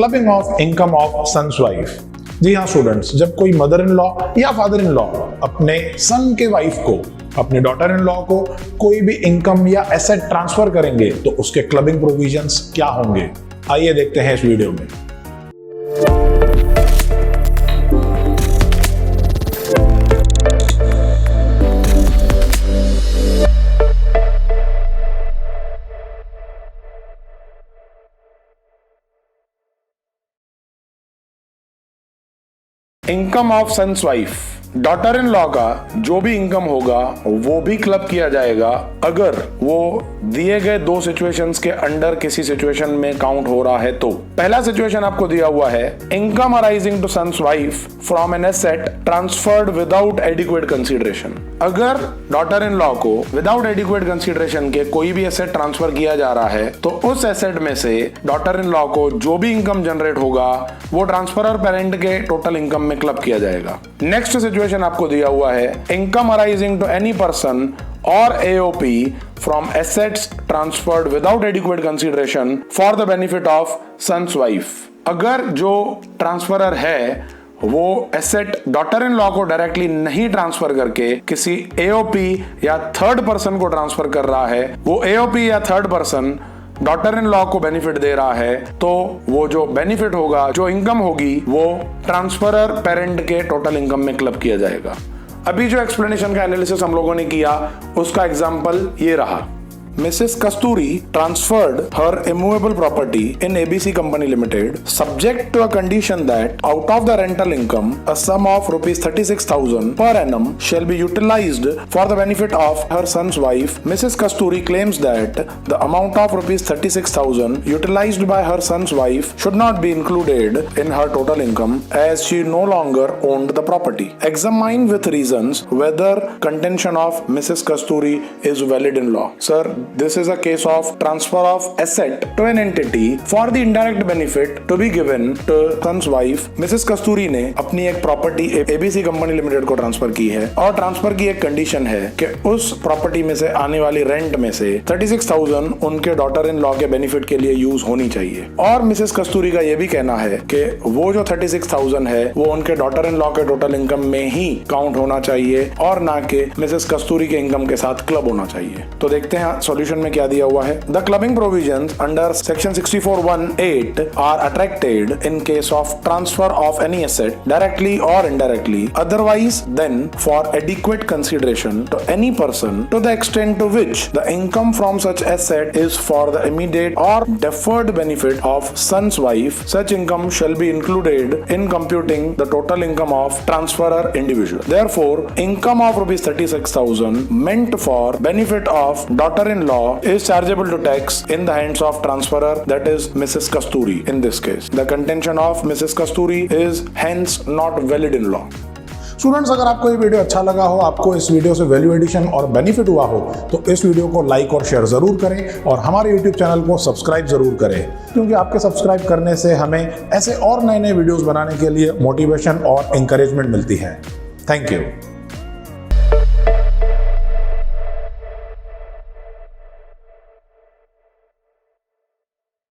Clubbing of income of son's wife. जी हाँ students, जब कोई मदर इन लॉ या फादर इन लॉ अपने सन के वाइफ को, अपने डॉटर इन लॉ को कोई भी इनकम या एसेट ट्रांसफर करेंगे तो उसके क्लबिंग प्रोविजंस क्या होंगे, आइए देखते हैं इस वीडियो में। Income of son's wife, daughter in law का जो भी इनकम होगा वो भी क्लब किया जाएगा अगर वो दिए गए दो सिचुएशंस के अंडर किसी सिचुएशन में काउंट हो रहा है। तो पहला सिचुएशन आपको दिया हुआ है, income arising to son's wife from an asset transferred without adequate consideration. अगर डॉटर इन लॉ को विदाउट एडिक्वेट कंसीडरेशन के कोई भी एसेट ट्रांसफर किया जा रहा है तो उस एसेट में से डॉटर इन लॉ को जो भी इनकम जनरेट होगा वो ट्रांसफरर पेरेंट के टोटल इनकम में क्लब किया जाएगा। नेक्स्ट सिचुएशन आपको दिया हुआ है, income arising to any person or AOP from assets transferred without adequate consideration for the benefit of son's wife। अगर जो ट्रांसफरर है वो एसेट डॉटर इन लॉ को डायरेक्टली नहीं ट्रांसफर करके किसी AOP या थर्ड पर्सन को ट्रांसफर कर रहा है, वो AOP या third person daughter in law को बेनिफिट दे रहा है, तो वो जो बेनिफिट होगा, जो इनकम होगी, वो ट्रांसफरर पेरेंट के टोटल इनकम में क्लब किया जाएगा। अभी जो एक्सप्लेनेशन का एनालिसिस हम लोगों ने किया उसका एग्जांपल ये रहा। Mrs. Kasturi transferred her immovable property in ABC Company Limited subject to a condition that out of the rental income a sum of rupees 36,000 per annum shall be utilized for the benefit of her son's wife. Mrs. Kasturi claims that the amount of rupees 36,000 utilized by her son's wife should not be included in her total income as she no longer owned the property. Examine with reasons whether contention of Mrs. Kasturi is valid in law. Sir, this is a case of transfer of asset to an entity for the indirect benefit to be given to son's wife। Mrs. कस्तूरी ने अपनी एक property ABC company limited को transfer की है और transfer की एक condition है कि उस प्रॉपर्टी में से आने वाली रेंट में से 36,000 उनके डॉटर इन लॉ के बेनिफिट के लिए यूज होनी चाहिए। और मिसेस कस्तूरी का यह भी कहना है कि वो जो 36,000 है वो उनके डॉटर इन लॉ के टोटल इनकम में ही काउंट होना चाहिए और ना कि मिसेस कस्तूरी के इनकम के साथ क्लब होना चाहिए। तो देखते हैं सॉल्यूशन में क्या दिया हुआ है। The clubbing provisions under section 64(1)(8) are attracted in case of transfer of any asset directly और indirectly otherwise than for adequate consideration to any person to the extent to which the income from such asset is for the immediate और deferred benefit of son's wife. Such income shall be included in computing the total income of transferor individual. Therefore, income of rupees 36,000 meant for benefit of daughter-in-law is chargeable to tax in the hands of transferor, that is Mrs. Kasturi in this case. The contention of Mrs. Kasturi is hence not valid in law. Students, अगर आपको ये video अच्छा लगा हो, आपको इस video से value addition और बेनिफिट हुआ हो तो इस वीडियो को लाइक और शेयर जरूर करें और हमारे यूट्यूब चैनल को सब्सक्राइब जरूर करें, क्योंकि आपके सब्सक्राइब करने से हमें ऐसे और नए नए वीडियोस बनाने के लिए मोटिवेशन और इंकरेजमेंट मिलती है। Thank you.